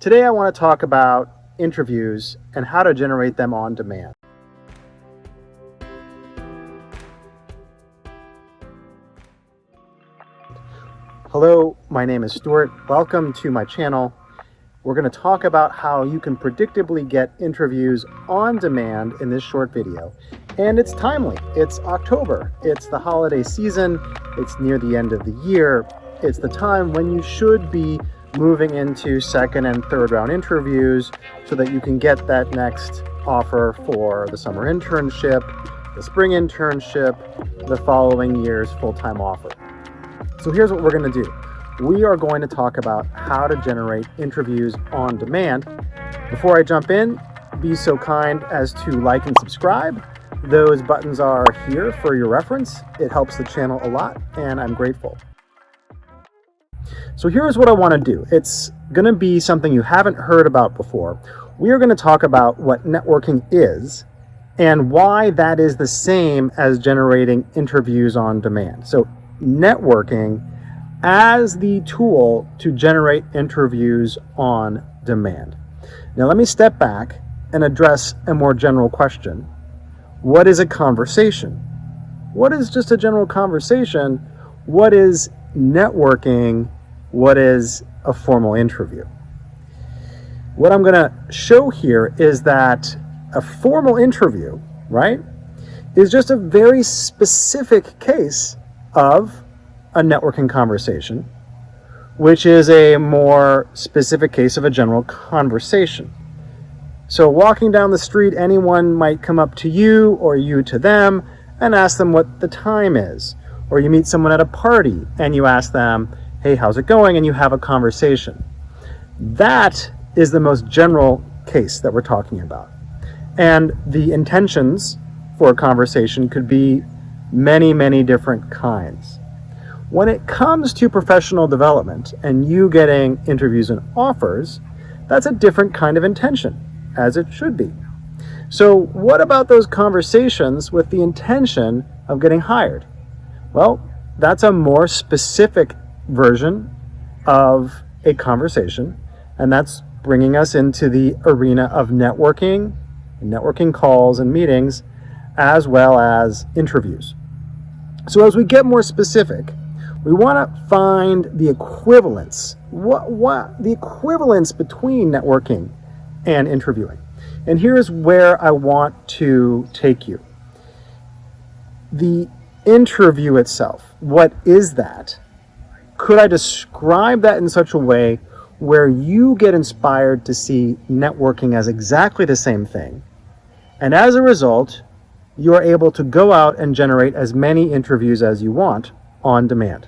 Today I want to talk about interviews and how to generate them on demand. Hello, my name is Stuart. Welcome to my channel. We're going to talk about how you can predictably get interviews on demand in this short video. And it's timely. It's October. It's the holiday season. It's near the end of the year. It's the time when you should be moving into second and third round interviews so that you can get that next offer for the summer internship, the spring internship, the following year's full-time offer. So here's what we're going to do. We are going to talk about how to generate interviews on demand. Before I jump in, be so kind as to like and subscribe. Those buttons are here for your reference. It helps the channel a lot, and I'm grateful. So here's what I want to do. It's going to be something you haven't heard about before. We are going to talk about what networking is and why that is the same as generating interviews on demand. So networking as the tool to generate interviews on demand. Now let me step back and address a more general question. What is a conversation? What is just a general conversation? What is networking? What is a formal interview? What I'm going to show here is that a formal interview, right, is just a very specific case of a networking conversation, which is a more specific case of a general conversation. So walking down the street, anyone might come up to you or you to them and ask them what the time is. Or you meet someone at a party and you ask them, hey, how's it going? And you have a conversation. That is the most general case that we're talking about. And the intentions for a conversation could be many, many different kinds. When it comes to professional development and you getting interviews and offers, that's a different kind of intention, as it should be. So what about those conversations with the intention of getting hired? Well, that's a more specific version of a conversation, and that's bringing us into the arena of networking calls and meetings, as well as interviews. So as we get more specific, we want to find the equivalence. What the equivalence between networking and interviewing. And here's where I want to take you. The interview itself, what is that? Could I describe that in such a way where you get inspired to see networking as exactly the same thing? And as a result, you are able to go out and generate as many interviews as you want on demand.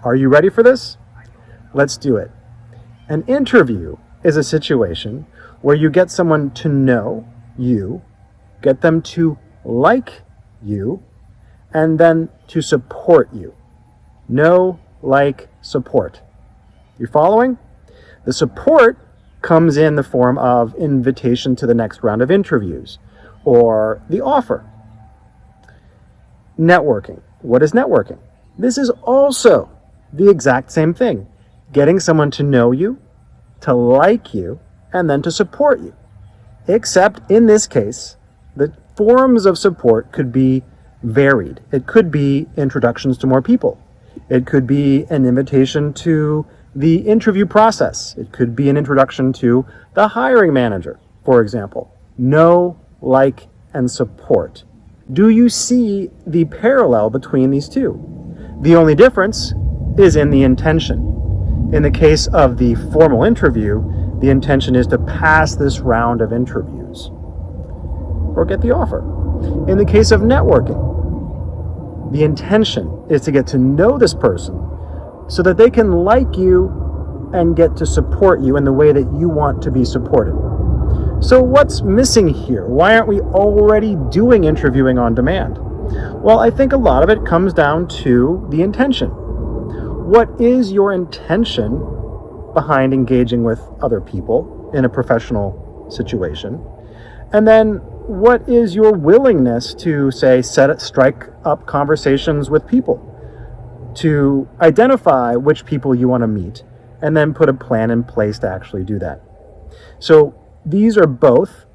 Are you ready for this? Let's do it. An interview is a situation where you get someone to know you, get them to like you, and then to support you. Know, like, support. You following? The support comes in the form of invitation to the next round of interviews or the offer. Networking. What is networking? This is also the exact same thing. Getting someone to know you, to like you, and then to support you. Except in this case, the forms of support could be varied. It could be introductions to more people. It could be an invitation to the interview process. It could be an introduction to the hiring manager, for example. Know, like, and support. Do you see the parallel between these two? The only difference is in the intention. In the case of the formal interview, the intention is to pass this round of interviews or get the offer. In the case of networking, the intention is to get to know this person so that they can like you and get to support you in the way that you want to be supported. So what's missing here? Why aren't we already doing interviewing on demand? Well, I think a lot of it comes down to the intention. What is your intention behind engaging with other people in a professional situation? And then what is your willingness to, say, strike up conversations with people, to identify which people you want to meet, and then put a plan in place to actually do that? So these are both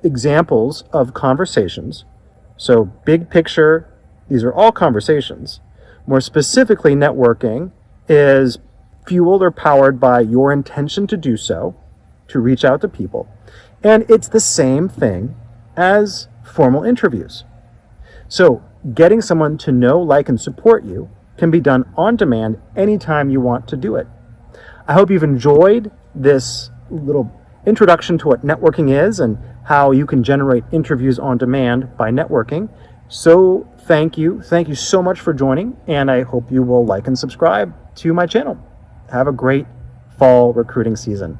examples of conversations. So big picture, these are all conversations. More specifically, networking is fueled or powered by your intention to do so, to reach out to people. And it's the same thing as formal interviews. So getting someone to know, like, and support you can be done on demand anytime you want to do it. I hope you've enjoyed this little introduction to what networking is and how you can generate interviews on demand by networking. So thank you so much for joining, and I hope you will like and subscribe to my channel. Have a great fall recruiting season.